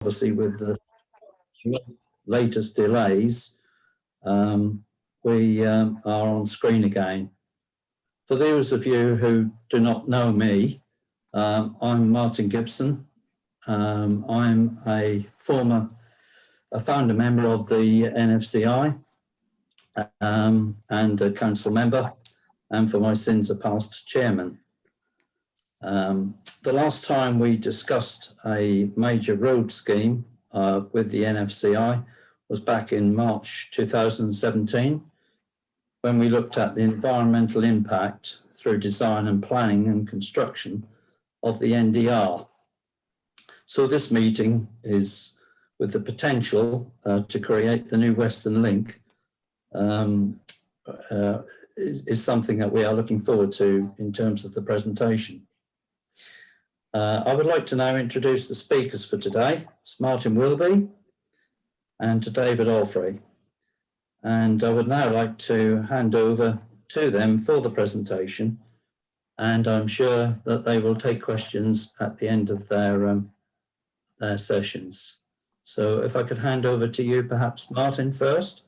obviously with the latest delays, we are on screen again. For those of you who do not know me, I'm Martin Gibson. I'm a founder member of the NFCI and a council member, and for my sins, a past chairman. The last time we discussed a major road scheme with the NFCI was back in March 2017, when we looked at the environmental impact through design and planning and construction of the NDR. So this meeting is with the potential to create the new Western Link is something that we are looking forward to in terms of the presentation. I would like to now introduce the speakers for today. It's Martin Wilby and to David Allfrey. And I would now like to hand over to them for the presentation, and I'm sure that they will take questions at the end of their sessions. So if I could hand over to you, perhaps Martin first.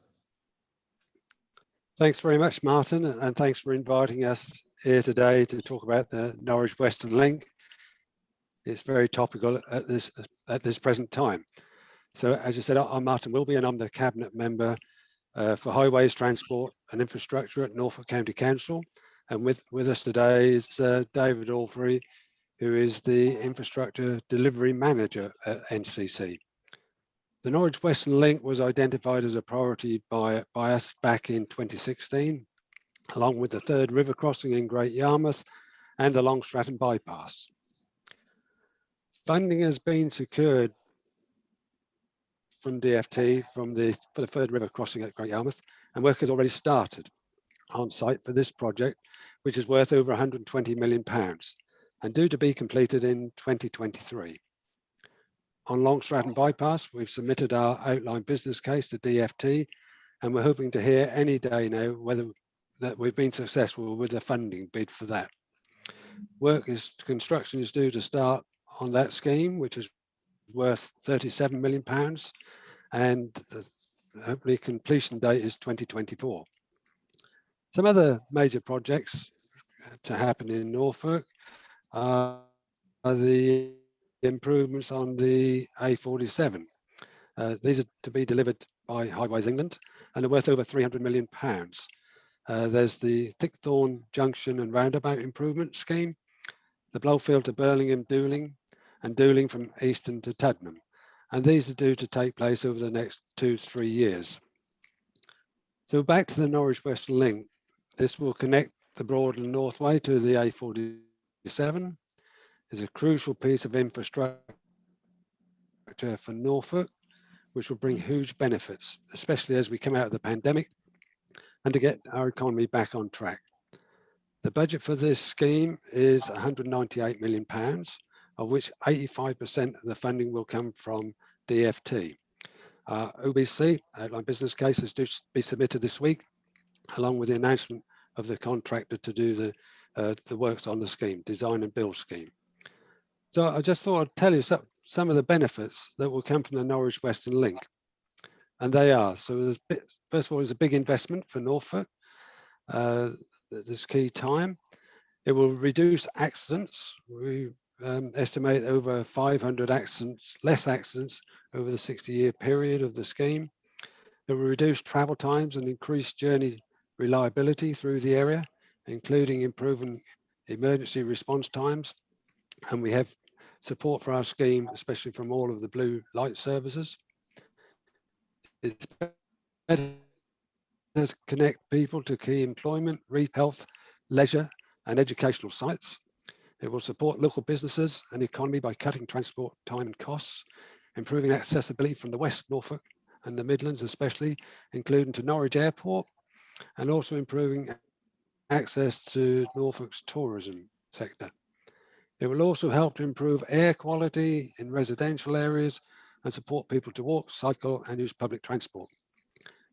Thanks very much, Martin, and thanks for inviting us here today to talk about the Norwich Western Link. It's very topical at this present time. So as you said, I'm Martin Wilby and I'm the Cabinet Member for Highways, Transport and Infrastructure at Norfolk County Council. And with us today is David Allfrey, who is the Infrastructure Delivery Manager at NCC. The Norwich Western Link was identified as a priority by us back in 2016, along with the third river crossing in Great Yarmouth and the Long Stratton bypass. Funding has been secured from DFT for the third river crossing at Great Yarmouth, and work has already started on site for this project, which is worth over £120 million and due to be completed in 2023. On Long Stratton bypass, we've submitted our outline business case to DFT, and we're hoping to hear any day now whether that we've been successful with the funding bid for that. Construction is due to start on that scheme, which is worth £37 million, and hopefully completion date is 2024. Some other major projects to happen in Norfolk are the improvements on the A47. These are to be delivered by Highways England and are worth over £300 million. There's the Thickthorn Junction and Roundabout Improvement Scheme, the Blowfield to Birmingham Dooling, and Dooling from Easton to Tuddenham. And these are due to take place over the next 2 to 3 years. So back to the Norwich Western Link. This will connect the Broadland Northway to the A47. It's a crucial piece of infrastructure for Norfolk, which will bring huge benefits, especially as we come out of the pandemic and to get our economy back on track. The budget for this scheme is £198 million, of which 85% of the funding will come from DFT. OBC, outline business case, is due to be submitted this week, along with the announcement of the contractor to do the works on the scheme, design and build scheme. So I just thought I'd tell you some of the benefits that will come from the Norwich Western Link. And they are, so first of all, it's a big investment for Norfolk at this key time. It will reduce accidents. We estimate over 500 less accidents over the 60-year period of the scheme. It will reduce travel times and increase journey reliability through the area, including improving emergency response times. And we have support for our scheme, especially from all of the blue light services. It's better to connect people to key employment, health, leisure and educational sites. It will support local businesses and the economy by cutting transport time and costs, improving accessibility from the West Norfolk and the Midlands especially, including to Norwich Airport, and also improving access to Norfolk's tourism sector. It will also help to improve air quality in residential areas and support people to walk, cycle and use public transport.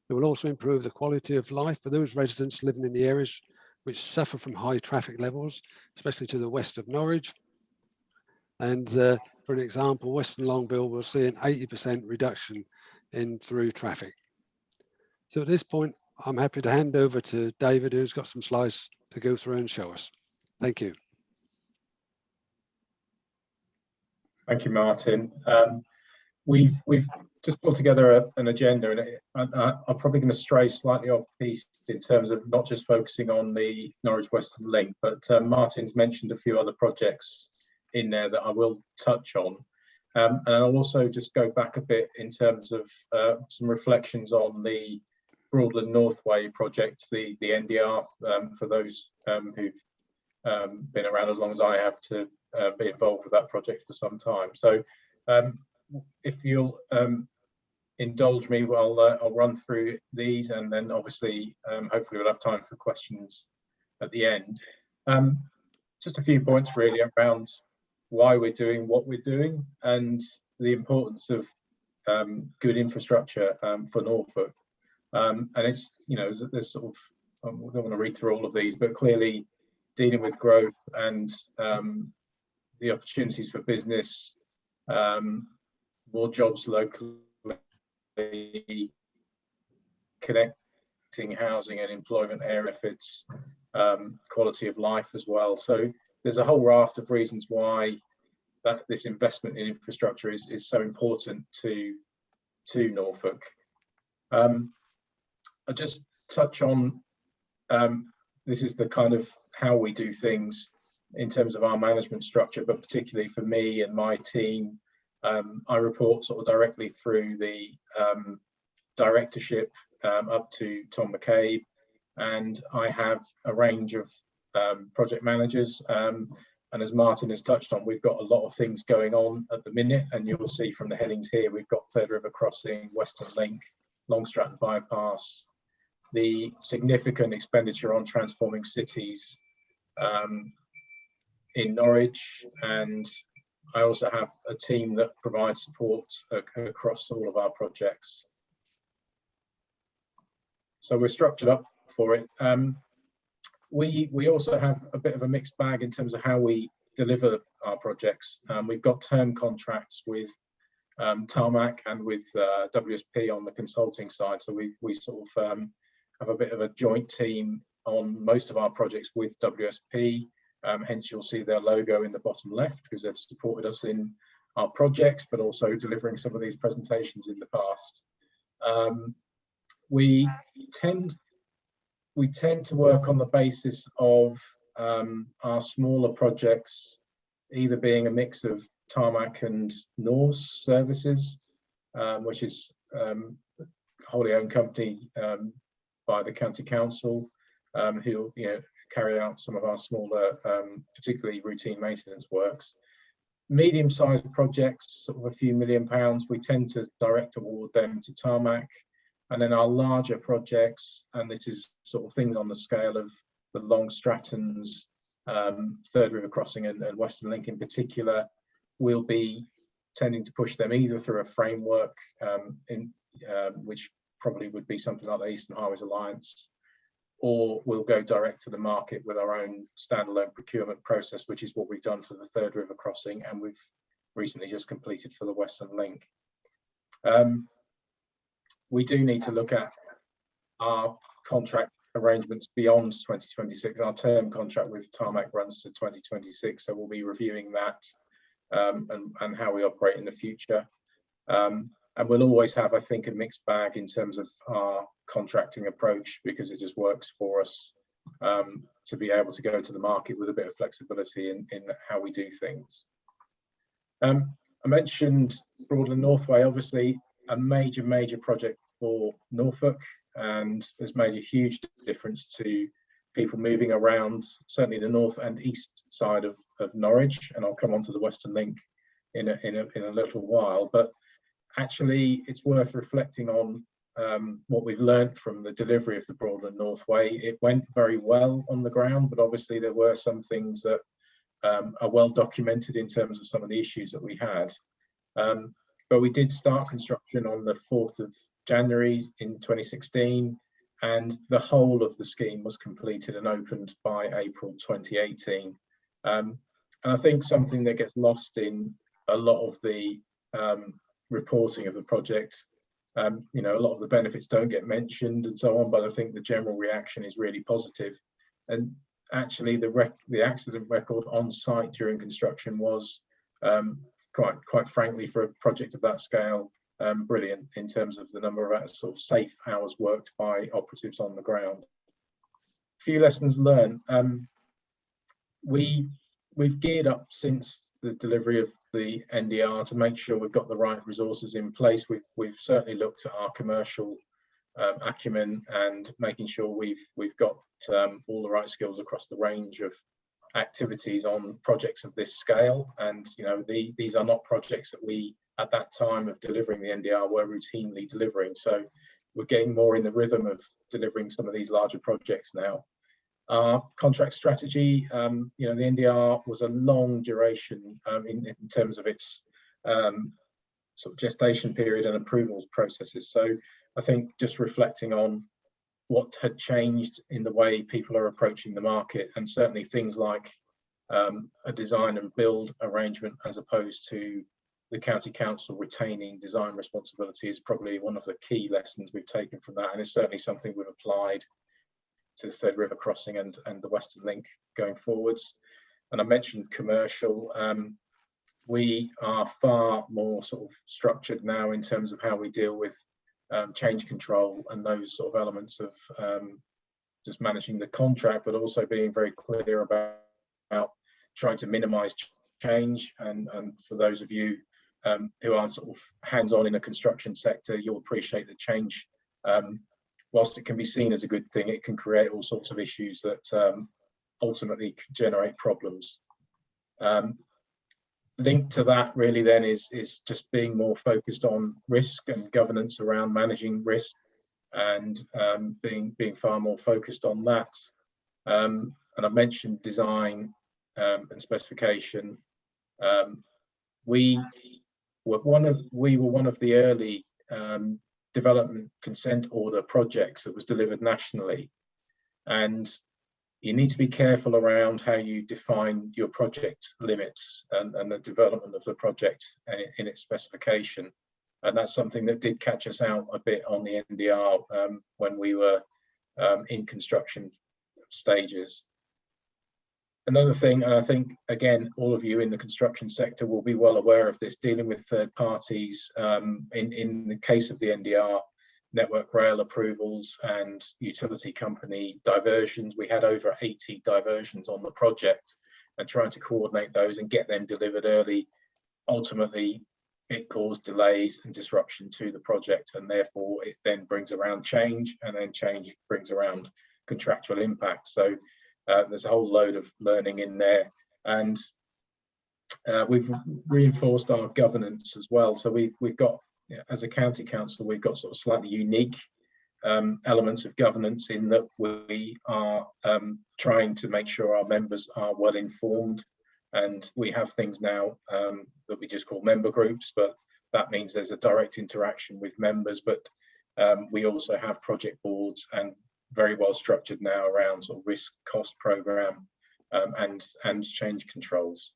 It will also improve the quality of life for those residents living in the areas which suffer from high traffic levels, especially to the west of Norwich. And for an example, Western Longville will see an 80% reduction in through traffic. So at this point, I'm happy to hand over to David, who's got some slides to go through and show us. Thank you. Thank you, Martin. We've just put together an agenda, and I'm probably going to stray slightly off piece in terms of not just focusing on the Norwich Western Link, but Martin's mentioned a few other projects in there that I will touch on. And I'll also just go back a bit in terms of some reflections on the Broadland Northway project, the NDR, for those who've been around as long as I have to be involved with that project for some time. So if you'll indulge me, I'll run through these, and then obviously hopefully we'll have time for questions at the end. Just a few points really around why we're doing what we're doing and the importance of good infrastructure for Norfolk. And it's, you know, there's sort of, I don't want to read through all of these, but clearly dealing with growth and the opportunities for business, more jobs locally, connecting housing and employment area benefits, quality of life as well. So there's a whole raft of reasons why this investment in infrastructure is so important to Norfolk. I'll just touch on, this is the kind of how we do things in terms of our management structure, but particularly for me and my team, I report sort of directly through the directorship up to Tom McCabe, and I have a range of project managers. And as Martin has touched on, we've got a lot of things going on at the minute, and you'll see from the headings here, we've got Third River Crossing, Western Link, Long Stratton Bypass, the significant expenditure on transforming cities in Norwich, and I also have a team that provides support across all of our projects. So we're structured up for it. We also have a bit of a mixed bag in terms of how we deliver our projects. We've got term contracts with Tarmac and with WSP on the consulting side. So we sort of have a bit of a joint team on most of our projects with WSP. Hence you'll see their logo in the bottom left because they've supported us in our projects, but also delivering some of these presentations in the past. We tend to work on the basis of our smaller projects either being a mix of Tarmac and Norse services, which is a wholly owned company by the county council, who carry out some of our smaller, particularly routine maintenance works. Medium-sized projects, sort of a few £1 million, we tend to direct award them to Tarmac. And then our larger projects, and this is sort of things on the scale of the Long Strattons, Third River Crossing and Western Link in particular, we'll be tending to push them either through a framework, which probably would be something like the Eastern Highways Alliance, or we'll go direct to the market with our own standalone procurement process, which is what we've done for the Third River Crossing, and we've recently just completed for the Western Link. We do need to look at our contract arrangements beyond 2026. Our term contract with Tarmac runs to 2026, so we'll be reviewing that and how we operate in the future. And we'll always have, I think, a mixed bag in terms of our contracting approach, because it just works for us to be able to go to the market with a bit of flexibility in how we do things. I mentioned Broadland Northway, obviously a major project for Norfolk, and has made a huge difference to people moving around, certainly the north and east side of Norwich, and I'll come on to the Western Link in a little while. But actually it's worth reflecting on what we've learned from the delivery of the Broadland Northway. It went very well on the ground, but obviously there were some things that are well documented in terms of some of the issues that we had. But we did start construction on the 4th of January in 2016, and the whole of the scheme was completed and opened by April 2018. And And I think something that gets lost in a lot of the reporting of the project, you know, a lot of the benefits don't get mentioned and so on, but I think the general reaction is really positive. And actually the accident record on site during construction was quite frankly, for a project of that scale, brilliant in terms of the number of sort of safe hours worked by operatives on the ground. A few lessons learned. We've geared up since the delivery of the NDR to make sure we've got the right resources in place. We've certainly looked at our commercial acumen and making sure we've got all the right skills across the range of activities on projects of this scale. And you know, these are not projects that we at that time of delivering the NDR were routinely delivering. So we're getting more in the rhythm of delivering some of these larger projects now. Our contract strategy, you know, the NDR was a long duration in terms of its sort of gestation period and approvals processes. So I think just reflecting on what had changed in the way people are approaching the market, and certainly things like a design and build arrangement as opposed to the county council retaining design responsibility, is probably one of the key lessons we've taken from that, and it's certainly something we've applied to the Third River Crossing and the Western Link going forwards. And I mentioned commercial. We are far more sort of structured now in terms of how we deal with change control and those sort of elements of just managing the contract, but also being very clear about trying to minimize change. And for those of you who are sort of hands-on in the construction sector, you'll appreciate the change. Whilst it can be seen as a good thing, it can create all sorts of issues that ultimately generate problems. Linked to that really then is just being more focused on risk and governance around managing risk, and being far more focused on that. And I mentioned design and specification. We were one of the early development consent order projects that was delivered nationally, and you need to be careful around how you define your project limits and the development of the project in its specification. And that's something that did catch us out a bit on the NDR when we were in construction stages. Another thing, and I think, again, all of you in the construction sector will be well aware of this, dealing with third parties. In the case of the NDR, Network Rail approvals and utility company diversions, we had over 80 diversions on the project, and trying to coordinate those and get them delivered early, ultimately it caused delays and disruption to the project, and therefore it then brings around change, and then change brings around contractual impact. So there's a whole load of learning in there, and we've reinforced our governance as well. So we've got, as a county council, we've got sort of slightly unique elements of governance in that we are trying to make sure our members are well informed, and we have things now that we just call member groups, but that means there's a direct interaction with members. But we also have project boards, and very well structured now around sort of risk cost program and change controls.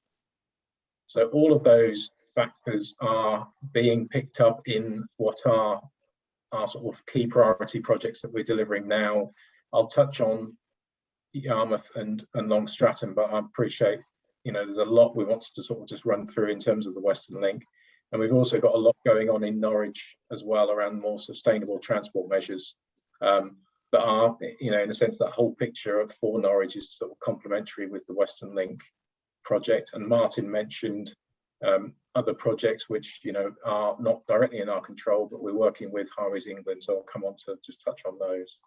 So all of those factors are being picked up in what are our sort of key priority projects that we're delivering now. I'll touch on Yarmouth and Long Stratton, but I appreciate, you know, there's a lot we want to sort of just run through in terms of the Western Link. And we've also got a lot going on in Norwich as well around more sustainable transport measures that are, you know, in a sense, that whole picture for Norwich is sort of complementary with the Western Link project. And Martin mentioned other projects which, you know, are not directly in our control, but we're working with Highways England, so I'll come on to just touch on those.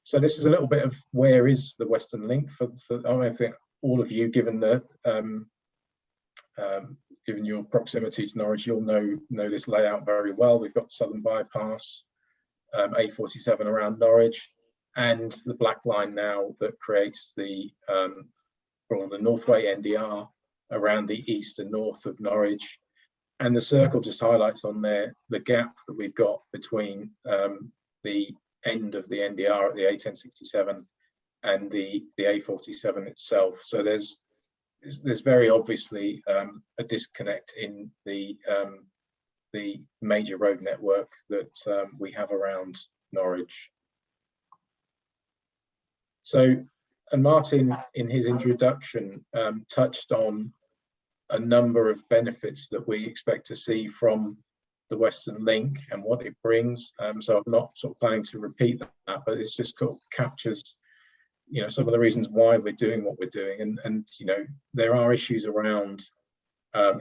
So this is a little bit of where is the Western Link for I think all of you, given the given your proximity to Norwich, you'll know this layout very well. We've got Southern Bypass, A47 around Norwich, and the black line now that creates the Northway NDR around the east and north of Norwich. And the circle just highlights on there the gap that we've got between the end of the NDR at the A1067 and the A47 itself. So there's very obviously a disconnect in the major road network that we have around Norwich. So, and Martin in his introduction touched on a number of benefits that we expect to see from the Western Link and what it brings. So I'm not sort of planning to repeat that, but it's just sort of captures, you know, some of the reasons why we're doing what we're doing. And you know, there are issues around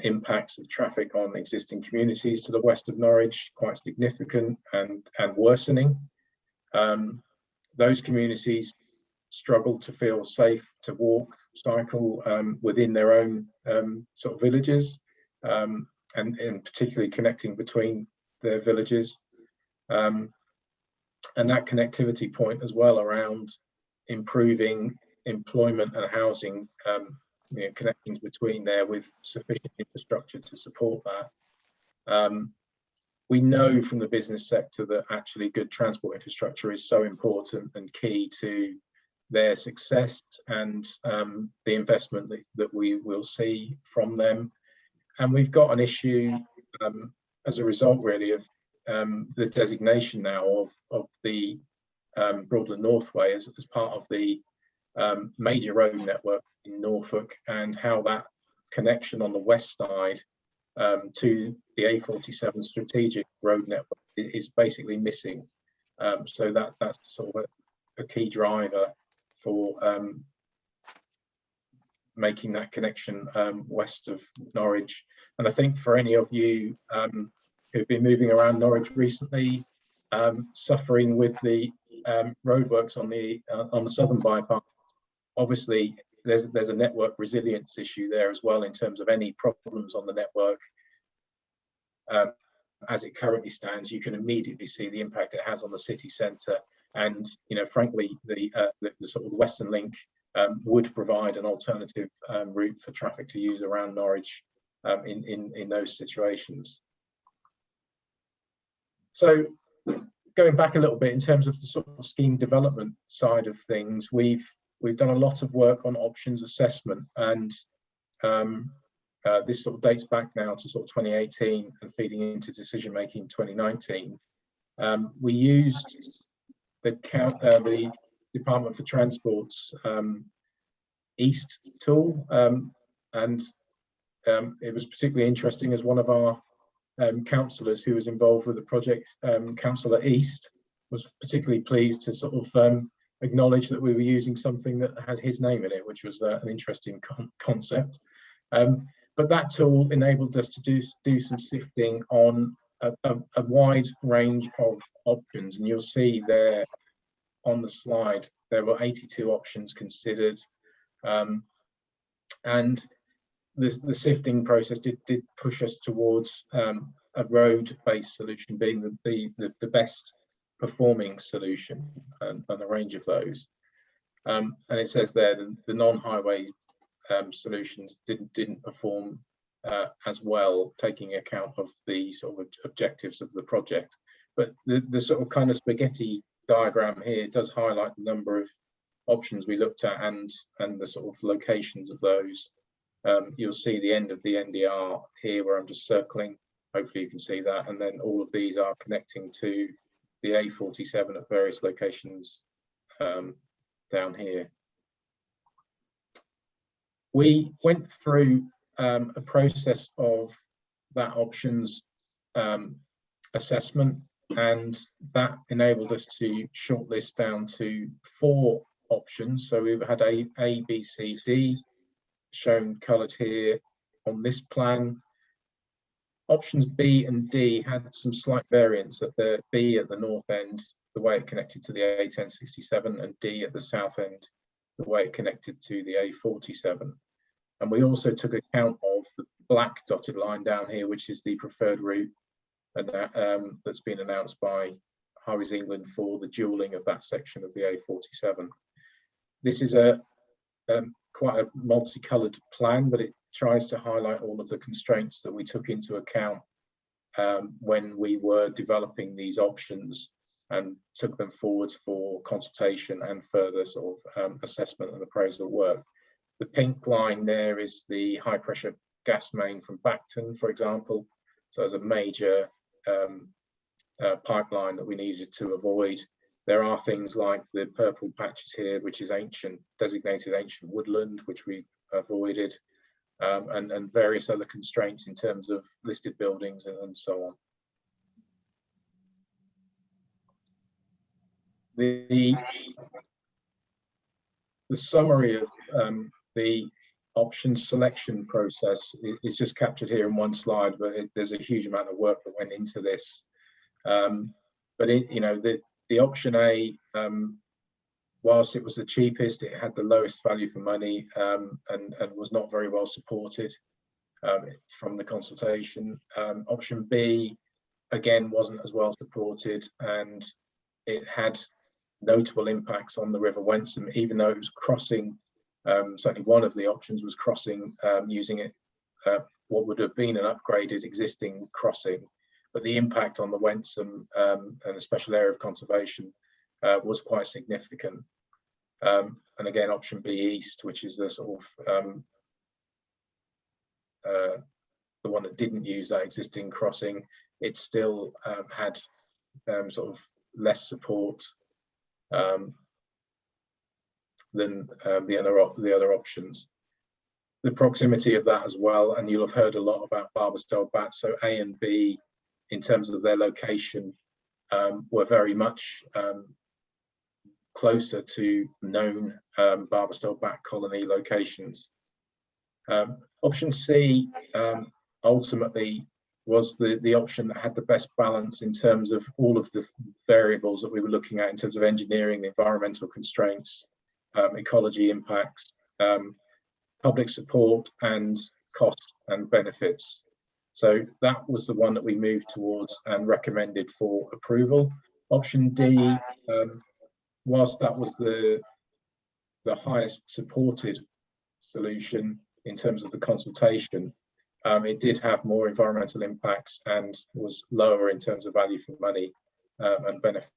impacts of traffic on existing communities to the west of Norwich, quite significant and worsening. Those communities struggle to feel safe to walk, cycle within their own sort of villages, and particularly connecting between their villages. And that connectivity point as well around improving employment and housing, you know, connections between there with sufficient infrastructure to support that. We know from the business sector that actually good transport infrastructure is so important and key to their success and the investment that we will see from them. And we've got an issue as a result really of the designation now of the Broadland Northway as part of the major road network in Norfolk, and how that connection on the west side to the A47 strategic road network is basically missing. So that's sort of a key driver for making that connection west of Norwich. And I think for any of you who've been moving around Norwich recently, suffering with the roadworks on the southern bypass, obviously there's a network resilience issue there as well in terms of any problems on the network. As it currently stands, you can immediately see the impact it has on the city centre. And you know, frankly, the sort of Western Link would provide an alternative route for traffic to use around Norwich in those situations. So going back a little bit in terms of the sort of scheme development side of things, we've done a lot of work on options assessment, and this sort of dates back now to sort of 2018 and feeding into decision making 2019. We used the Department for Transport's East tool, and it was particularly interesting as one of our councillors who was involved with the project, Councillor East, was particularly pleased to sort of acknowledge that we were using something that has his name in it, which was an interesting concept. But that tool enabled us to do some sifting on a wide range of options, and you'll see there on the slide there were 82 options considered, and the sifting process did push us towards a road-based solution being the best performing solution on a range of those. And it says there the non-highway solutions didn't perform as well, taking account of the sort of objectives of the project. But the sort of kind of spaghetti diagram here does highlight the number of options we looked at and the sort of locations of those. You'll see the end of the NDR here where I'm just circling. Hopefully you can see that. And then all of these are connecting to the A47 at various locations down here. We went through a process of that options assessment, and that enabled us to shortlist down to 4 options. So we've had A, B, C, D, shown coloured here on this plan. Options B and D had some slight variance. At the B at the north end, the way it connected to the A1067, and D at the south end, the way it connected to the A47. And we also took account of the black dotted line down here, which is the preferred route, and that's been announced by Highways England for the dualling of that section of the A47. This is quite a multicoloured plan, but it tries to highlight all of the constraints that we took into account when we were developing these options. and took them forwards for consultation and further sort of assessment and appraisal work. The pink line there is the high pressure gas main from Bacton, for example. So as a major pipeline that we needed to avoid. There are things like the purple patches here, which is designated ancient woodland, which we avoided, and various other constraints in terms of listed buildings and so on. The summary of the option selection process is just captured here in one slide, but there's a huge amount of work that went into this. But the option A, whilst it was the cheapest, it had the lowest value for money, and was not very well supported from the consultation. Option B, again, wasn't as well supported, and it had notable impacts on the River Wensum, even though it was crossing, certainly one of the options was crossing using it, what would have been an upgraded existing crossing. But the impact on the Wensum and the special area of conservation was quite significant. And again, option B East, which is the sort of the one that didn't use that existing crossing, it still had sort of less support than the other options. The proximity of that as well, and you'll have heard a lot about Barbastell Bat. So A and B, in terms of their location, were very much closer to known Barbastell Bat colony locations. Option C ultimately was the option that had the best balance in terms of all of the variables that we were looking at in terms of engineering, the environmental constraints, ecology impacts, public support, and cost and benefits. So that was the one that we moved towards and recommended for approval. Option D, whilst that was the highest supported solution in terms of the consultation, it did have more environmental impacts and was lower in terms of value for money and benefits.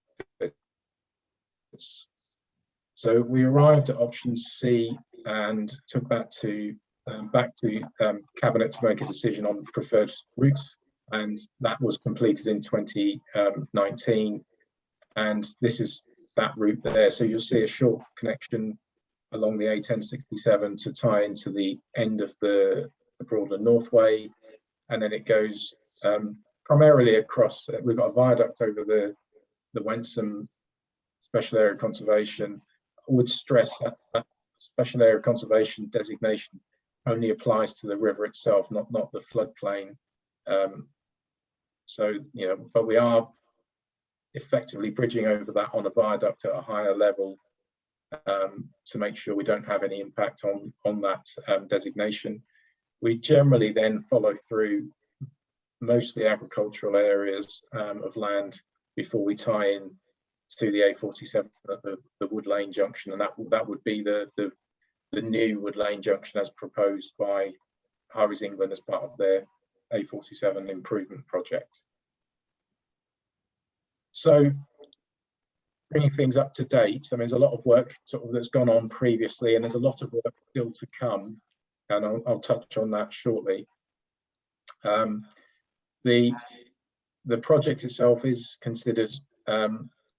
So we arrived at option C and took that to back to Cabinet to make a decision on preferred routes, and that was completed in 2019. And this is that route there. So you'll see a short connection along the A1067 to tie into the end of the Broadland Northway, and then it goes primarily across. We've got a viaduct over the Wensum Special Area Conservation. I would stress that Special Area Conservation designation only applies to the river itself, not the floodplain. So, but we are effectively bridging over that on a viaduct at a higher level to make sure we don't have any impact on that designation. We generally then follow through mostly agricultural areas of land before we tie in to the A47 at the Wood Lane junction, and that would be the new Wood Lane junction as proposed by Highways England as part of their A47 improvement project. So bringing things up to date, I mean, there's a lot of work sort of that's gone on previously, and there's a lot of work still to come, and I'll touch on that shortly. The project itself is considered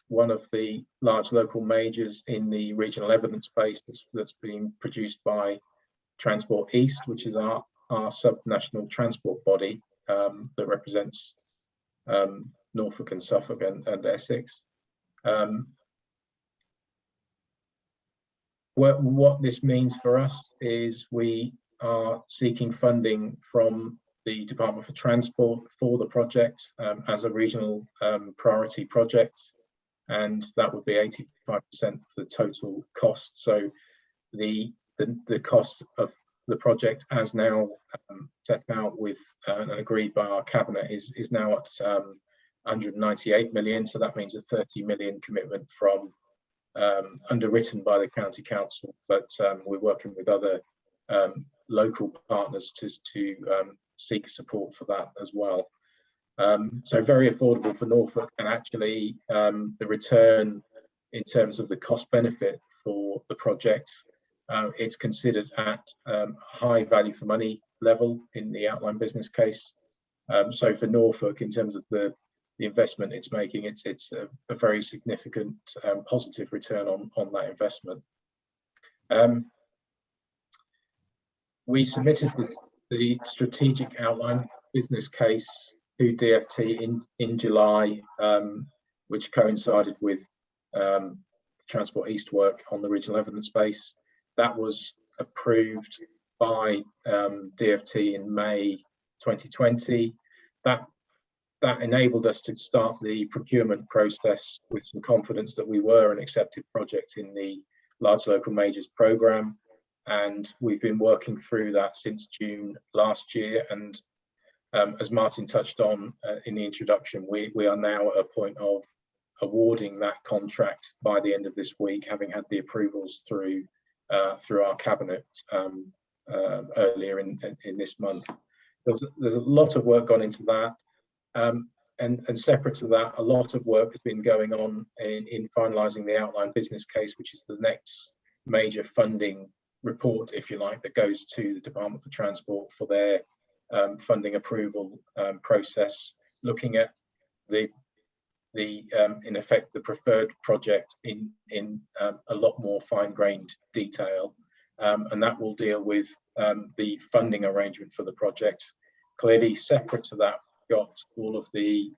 one of the large local majors in the regional evidence base that's being produced by Transport East, which is our sub-national transport body that represents Norfolk and Suffolk and Essex. What this means for us is we are seeking funding from the Department for Transport for the project as a regional priority project, and that would be 85% of the total cost. So the cost of the project as now set out with and agreed by our cabinet is now at 198 million. So that means a 30 million commitment from underwritten by the county council, but we're working with other local partners to seek support for that as well. So very affordable for Norfolk, and actually the return in terms of the cost benefit for the project, it's considered at high value for money level in the outline business case. So for Norfolk, in terms of the investment it's making, it's a very significant positive return on that investment. We submitted the strategic outline business case to DFT in July, which coincided with Transport East work on the regional evidence base. That was approved by DFT in May 2020. That enabled us to start the procurement process with some confidence that we were an accepted project in the large local majors programme, and we've been working through that since June last year. And as Martin touched on in the introduction, we are now at a point of awarding that contract by the end of this week, having had the approvals through our cabinet earlier in this month. There's a lot of work gone into that, and separate to that, a lot of work has been going on in finalising the outline business case, which is the next major funding report, if you like, that goes to the Department for Transport for their funding approval process, looking at the in effect the preferred project in a lot more fine-grained detail, and that will deal with the funding arrangement for the project. Clearly, separate to that, we've got all of the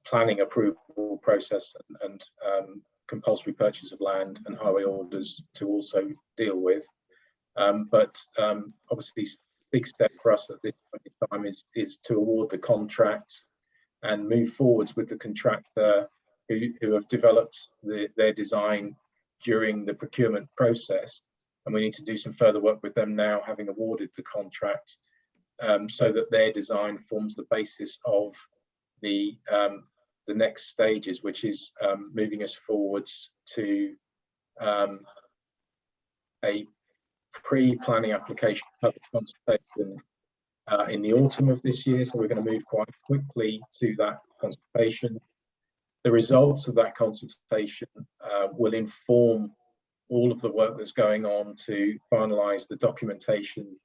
planning approval process and compulsory purchase of land and highway orders to also deal with. But obviously, big step for us at this point in time is to award the contract and move forwards with the contractor who have developed their design during the procurement process. And we need to do some further work with them now, having awarded the contract, so that their design forms the basis of the next stages, which is moving us forwards to a pre-planning application public consultation in the autumn of this year. So we're going to move quite quickly to that consultation. The results of that consultation will inform all of the work that's going on to finalise the documentation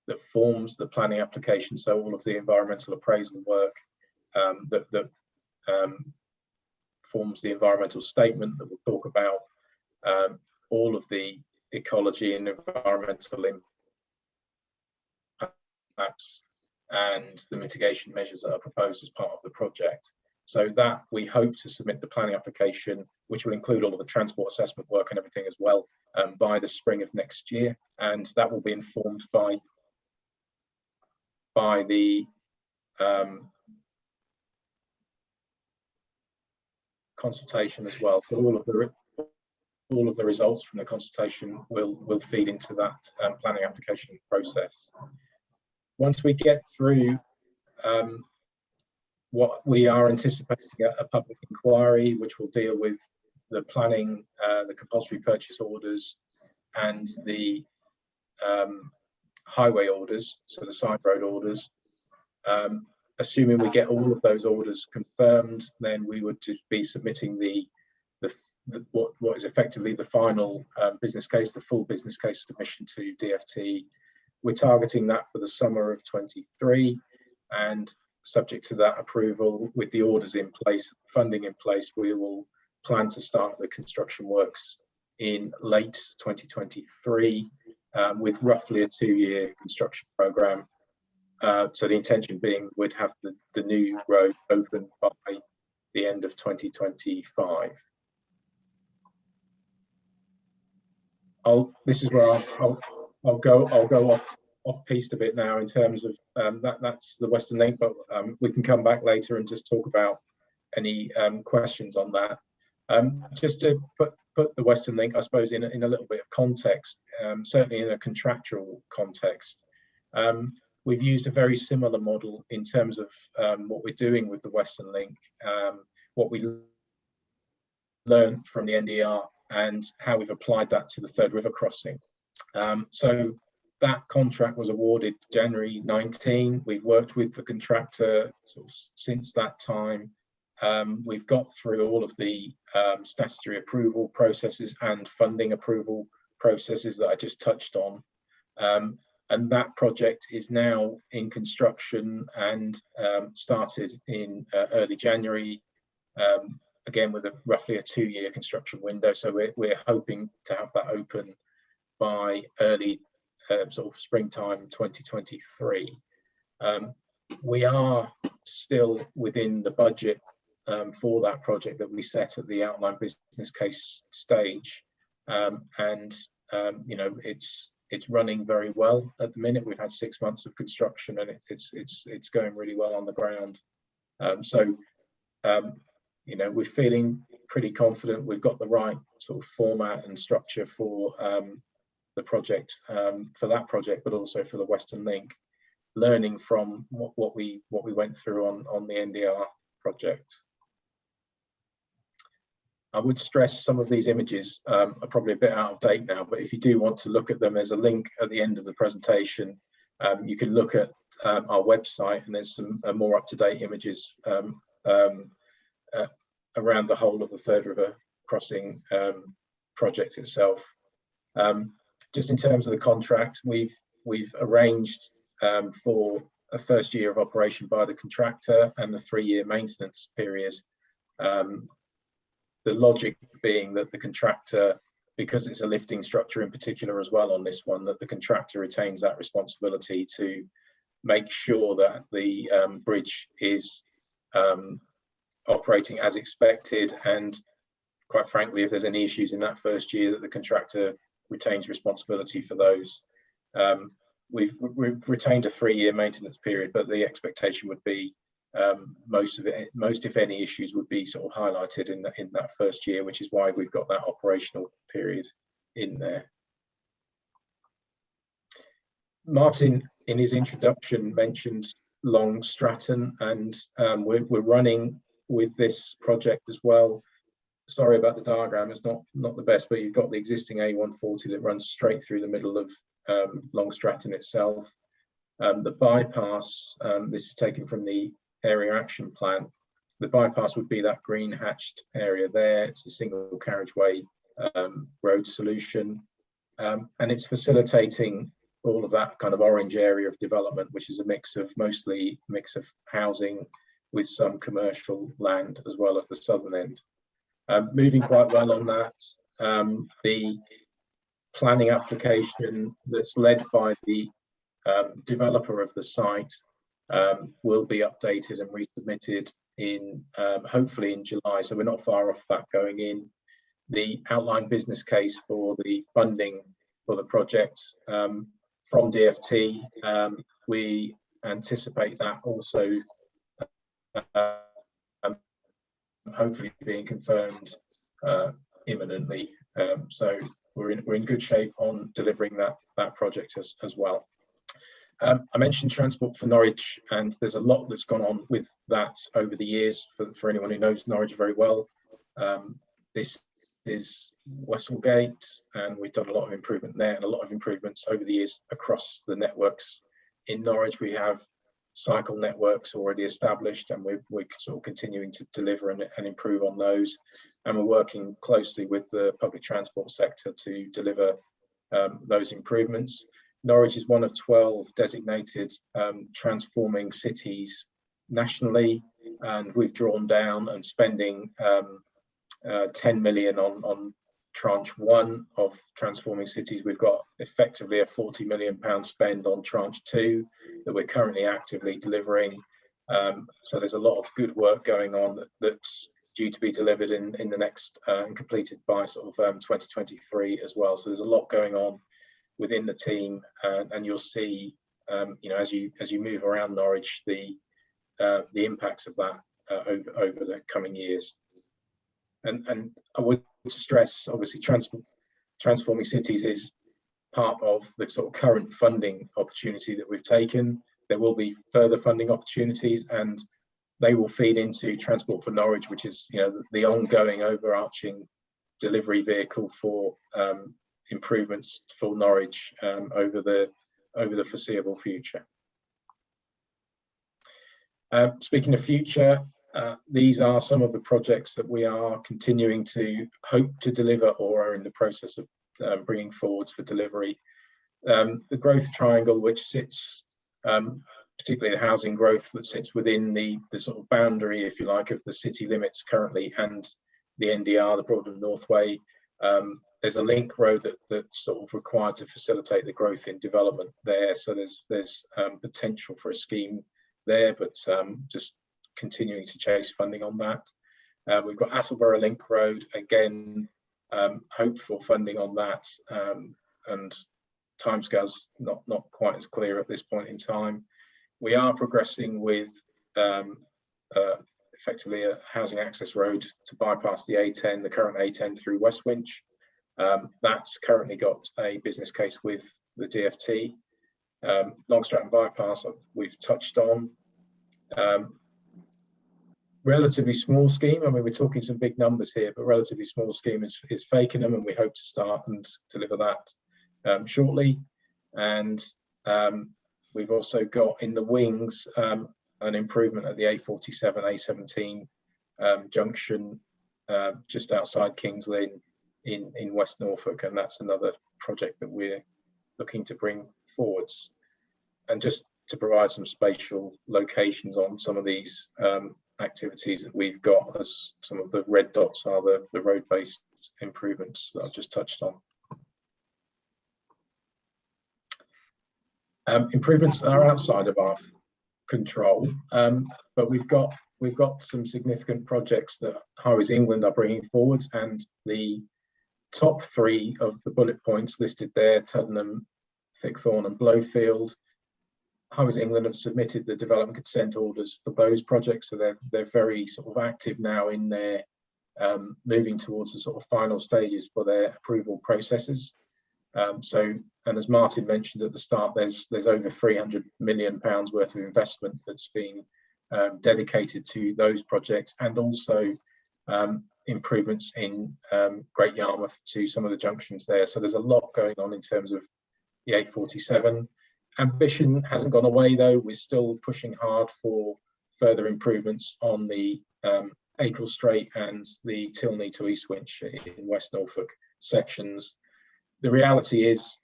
that forms the planning application. So all of the environmental appraisal work that forms the environmental statement that we'll talk about, all of the ecology and environmental impacts and the mitigation measures that are proposed as part of the project. So that we hope to submit the planning application, which will include all of the transport assessment work and everything as well, by the spring of next year. And that will be informed by the consultation as well. So all of the results from the consultation will feed into that planning application process. Once we get through what we are anticipating a public inquiry, which will deal with the planning, the compulsory purchase orders, and the highway orders, so the side road orders. Assuming we get all of those orders confirmed, then we would be submitting what is effectively the final business case, the full business case submission to DFT. We're targeting that for the summer of 23, and subject to that approval, with the orders in place, funding in place, we will plan to start the construction works in late 2023, with roughly a 2-year construction programme. So the intention being we'd have the new road open by the end of 2025. This is where I'll go off piste a bit now in terms of that's the Western Link, but we can come back later and just talk about any questions on that. Just to put the Western Link, I suppose, in a little bit of context, certainly in a contractual context. We've used a very similar model in terms of what we're doing with the Western Link, what we learned from the NDR, and how we've applied that to the Third River crossing. So That contract was awarded January 19. We've worked with the contractor sort of since that time. We've got through all of the statutory approval processes and funding approval processes that I just touched on. And that project is now in construction and started in early January, again with roughly a 2-year construction window. So we're hoping to have that open by early sort of springtime 2023. We are still within the budget for that project that we set at the outline business case stage, and you know, it's running very well at the minute. We've had 6 months of construction, and it's going really well on the ground. You know, we're feeling pretty confident we've got the right sort of format and structure for the project, for that project, but also for the Western Link, learning from what we went through on the NDR project. I would stress some of these images are probably a bit out of date now, but if you do want to look at them, there's a link at the end of the presentation. You can look at our website, and there's some more up-to-date images around the whole of the Third River Crossing project itself. Just in terms of the contract, we've arranged for a first year of operation by the contractor and the 3-year maintenance period. The logic being that the contractor, because it's a lifting structure in particular as well on this one, that the contractor retains that responsibility to make sure that the bridge is operating as expected, and quite frankly, if there's any issues in that first year, that the contractor retains responsibility for those. We've retained a 3-year maintenance period, but the expectation would be most if any issues would be sort of highlighted in that first year, which is why we've got that operational period in there. Martin, in his introduction, mentioned Long Stratton, and we're running with this project as well. Sorry about the diagram, it's not the best, but you've got the existing A140 that runs straight through the middle of Long Stratton itself. The bypass, this is taken from the area action plan. The bypass would be that green hatched area there. It's a single carriageway road solution, and it's facilitating all of that kind of orange area of development, which is mostly a mix of housing with some commercial land as well at the southern end. Moving quite well on that. The planning application that's led by the developer of the site will be updated and resubmitted in hopefully in July, so we're not far off that going in. The outline business case for the funding for the project from DFT, we anticipate that also hopefully being confirmed imminently. So we're in good shape on delivering that project as well. I mentioned Transport for Norwich, and there's a lot that's gone on with that over the years for anyone who knows Norwich very well. This is Westlegate, and we've done a lot of improvement there and a lot of improvements over the years across the networks. In Norwich, we have cycle networks already established, and we're sort of continuing to deliver and improve on those. And we're working closely with the public transport sector to deliver those improvements. Norwich is one of 12 designated transforming cities nationally, and we've drawn down and spending 10 million on tranche 1 of transforming cities. We've got effectively a £40 million spend on tranche 2 that we're currently actively delivering. So there's a lot of good work going on that's due to be delivered in the next and completed by sort of 2023 as well. So there's a lot going on within the team, and you'll see, you know, as you move around Norwich, the impacts of that over the coming years. And I would stress, obviously, transforming cities is part of the sort of current funding opportunity that we've taken. There will be further funding opportunities, and they will feed into Transport for Norwich, which is, you know, the ongoing overarching delivery vehicle for improvements for Norwich over the over the foreseeable future. Speaking of future, these are some of the projects that we are continuing to hope to deliver or are in the process of bringing forwards for delivery. The growth triangle, which sits, particularly the housing growth that sits within the sort of boundary, if you like, of the city limits currently, and the NDR, the Broadham Northway. There's a link road that's sort of required to facilitate the growth in development there. So there's potential for a scheme there, but just continuing to chase funding on that. We've got Attleborough Link Road, again, hope for funding on that, and timescales not quite as clear at this point in time. We are progressing with effectively a housing access road to bypass the A10, the current A10 through West Winch. That's currently got a business case with the DFT. Long Stratton bypass we've touched on. Relatively small scheme. I mean, we're talking some big numbers here, but relatively small scheme is Fakenham, and we hope to start and deliver that shortly. And we've also got in the wings an improvement at the A47, A17 junction just outside Kings Lynn in West Norfolk, and that's another project that we're looking to bring forwards. And just to provide some spatial locations on some of these activities that we've got, as some of the red dots are the road-based improvements that I've just touched on. Improvements that are outside of our control, but we've got some significant projects that Highways England are bringing forward, and the top three of the bullet points listed there, Tuddenham, Thickthorn and Blowfield, Highways England have submitted the development consent orders for those projects, so they're very sort of active now in their moving towards the sort of final stages for their approval processes. And as Martin mentioned at the start, there's over £300 million worth of investment that's been dedicated to those projects, and also improvements in Great Yarmouth to some of the junctions there. So there's a lot going on in terms of the A47. Ambition hasn't gone away though. We're still pushing hard for further improvements on the Acle Strait and the Tilney to East Winch in West Norfolk sections. The reality is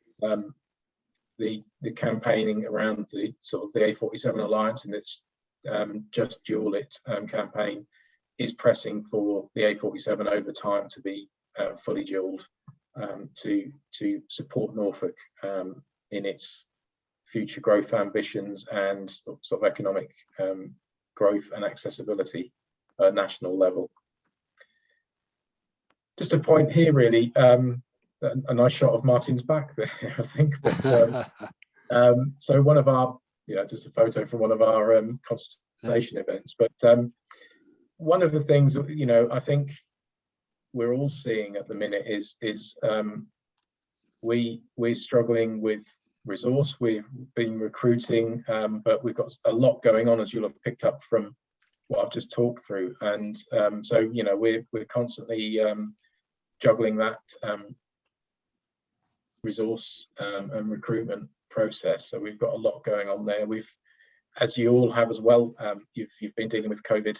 the campaigning around the sort of the A47 Alliance and its Just Dual It campaign is pressing for the A47 over time to be fully dualled to support Norfolk in its future growth ambitions and sort of economic growth and accessibility at a national level. Just a point here really, a nice shot of Martin's back there, I think. But, so one of our, just a photo from one of our consultation events. But one of the things, I think we're all seeing at the minute is we're struggling with resource. We've been recruiting, but we've got a lot going on, as you'll have picked up from what I've just talked through. And so, we're constantly juggling that resource and recruitment process. So we've got a lot going on there. We've, as you all have as well, you've been dealing with COVID,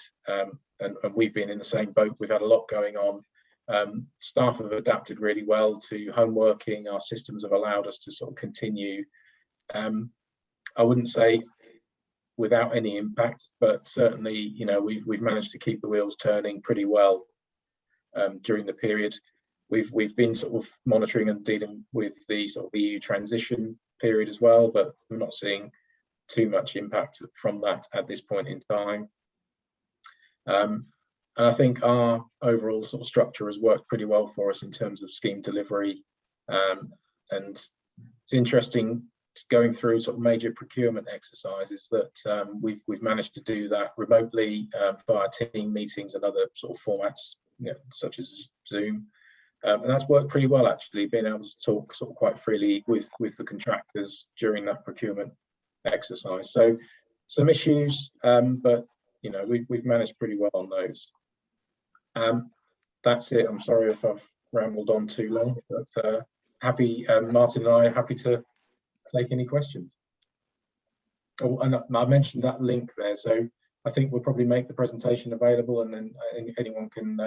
and we've been in the same boat. We've had a lot going on. Staff have adapted really well to home working. Our systems have allowed us to sort of continue. I wouldn't say without any impact, but certainly, we've managed to keep the wheels turning pretty well during the period. We've been sort of monitoring and dealing with the sort of EU transition period as well, but we're not seeing too much impact from that at this point in time. And I think our overall sort of structure has worked pretty well for us in terms of scheme delivery. And it's interesting going through sort of major procurement exercises that we've managed to do that remotely via team meetings and other sort of formats, such as Zoom. And that's worked pretty well, actually, being able to talk sort of quite freely with the contractors during that procurement exercise. So some issues, but we've managed pretty well on those. That's it. I'm sorry if I've rambled on too long, but happy, Martin and I are happy to take any questions. Oh, and I mentioned that link there, so I think we'll probably make the presentation available, and then anyone can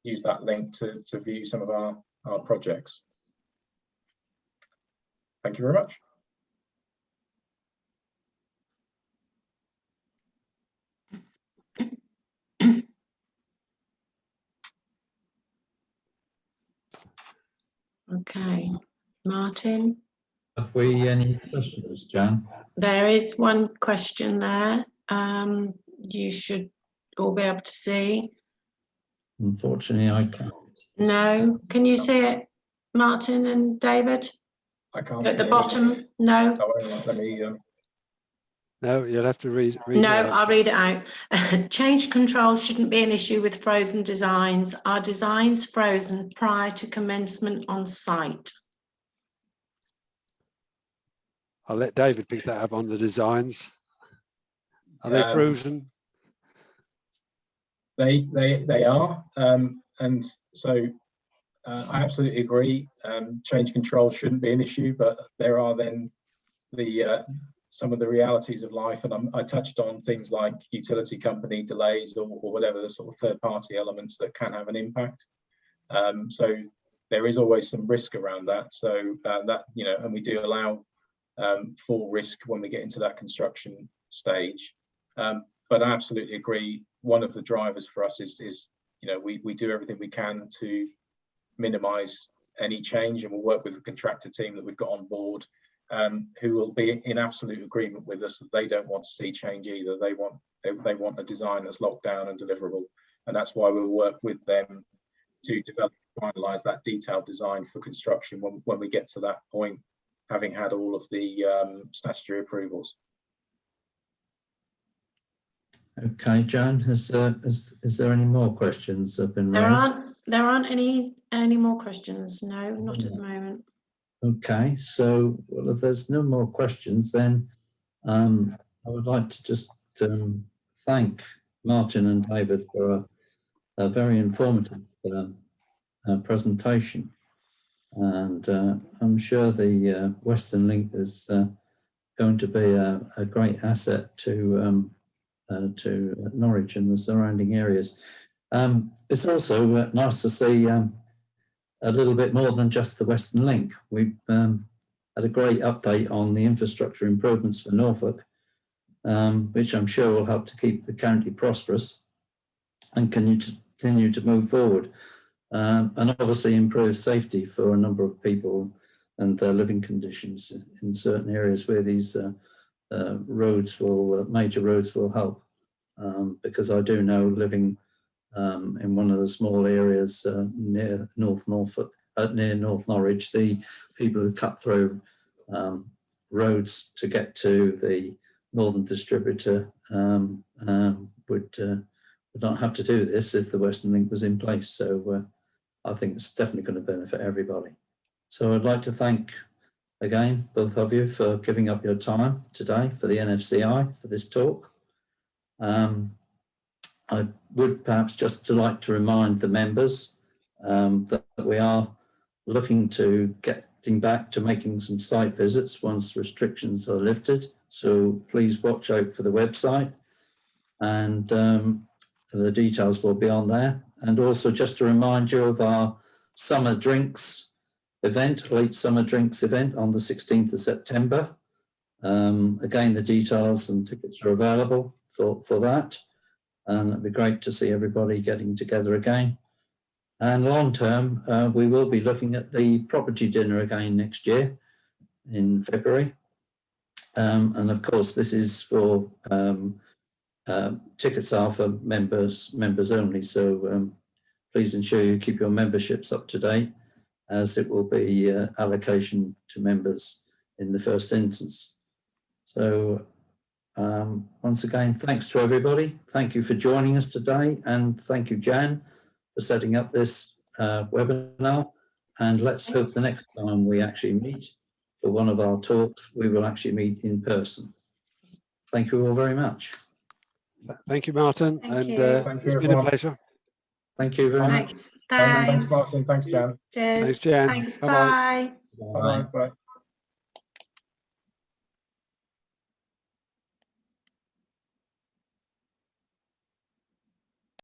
use that link to view some of our projects. Thank you very much. Okay, Martin. Have we any questions, Jan? There is one question there. You should all be able to see. Unfortunately, I can't. No, can you see it, Martin and David? I can't At see the bottom, no. Oh, let me. No, you'll have to read No, it out. I'll read it out. Change control shouldn't be an issue with frozen designs. Are designs frozen prior to commencement on site? I'll let David pick that up on the designs. Are they frozen? They are, and so I absolutely agree. Change control shouldn't be an issue, but there are then the some of the realities of life, and I touched on things like utility company delays or whatever, the sort of third-party elements that can have an impact. So there is always some risk around that. So that, you know, and we do allow full risk when we get into that construction stage. But I absolutely agree. One of the drivers for us is you know, we do everything we can to minimise any change, and we'll work with the contractor team that we've got on board, who will be in absolute agreement with us that they don't want to see change either. They want a design that's locked down and deliverable, and that's why we'll work with them to develop, finalise that detailed design for construction when we get to that point, having had all of the statutory approvals. Okay, Jan, is there any more questions that have been raised? There aren't any more questions. No, not at the moment. Okay, so well, if there's no more questions, then I would like to just thank Martin and David for a very informative presentation, and I'm sure the Western Link is going to be a great asset to Norwich and the surrounding areas. It's also nice to see a little bit more than just the Western Link. We've had a great update on the infrastructure improvements for Norfolk, which I'm sure will help to keep the county prosperous and continue to move forward, and obviously improve safety for a number of people and their living conditions in certain areas where these major roads will help, because I do know, living in one of the small areas near North Norwich, the people who cut through roads to get to the northern distributor would not have to do this if the Western Link was in place. So I think it's definitely going to benefit everybody. So I'd like to thank again both of you for giving up your time today for the NFCI for this talk. I would perhaps just like to remind the members that we are looking to getting back to making some site visits once restrictions are lifted. So please watch out for the website, and the details will be on there. And also just to remind you of our summer drinks event, late summer drinks event on the 16th of September. Again, the details and tickets are available for that. And it'd be great to see everybody getting together again. And long term, we will be looking at the property dinner again next year in February. And of course, this is for tickets are for members only. So please ensure you keep your memberships up to date, as it will be allocation to members in the first instance. So once again, thanks to everybody. Thank you for joining us today, and thank you, Jan, for setting up this webinar. And let's hope the next time we actually meet for one of our talks, we will actually meet in person. Thank you all very much. Thank you, Martin. Thank you. It's been a pleasure. Thank you very much. Thanks. Thanks, Martin. Thanks, Jan. Cheers. Thanks, Jan. Thanks. Bye-bye. Bye. Bye. Bye.